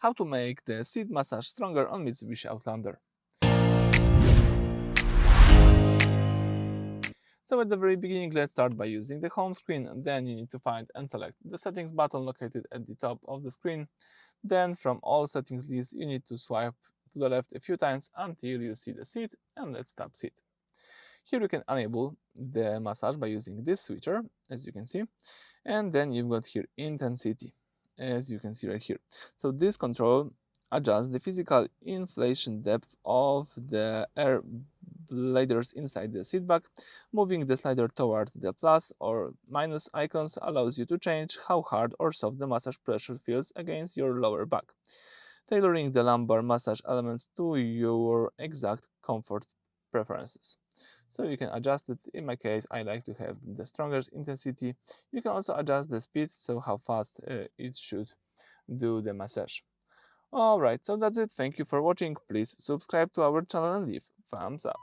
how to make the seat massage stronger on Mitsubishi Outlander. So at the very beginning, let's start by using the home screen. Then you need to find and select the settings button located at the top of the screen. Then from all settings list, you need to swipe to the left a few times until you see the seat, and let's tap seat. Here you can enable the massage by using this switcher, as you can see, and then you've got here intensity, as you can see right here. So this control adjusts the physical inflation depth of the air bladders inside the seat back. Moving the slider toward the plus or minus icons allows you to change how hard or soft the massage pressure feels against your lower back, tailoring the lumbar massage elements to your exact comfort preferences. So you can adjust it. In my case, I like to have the strongest intensity. You can also adjust the speed, so how fast it should do the massage. Alright, so that's it. Thank you for watching. Please subscribe to our channel and leave thumbs up.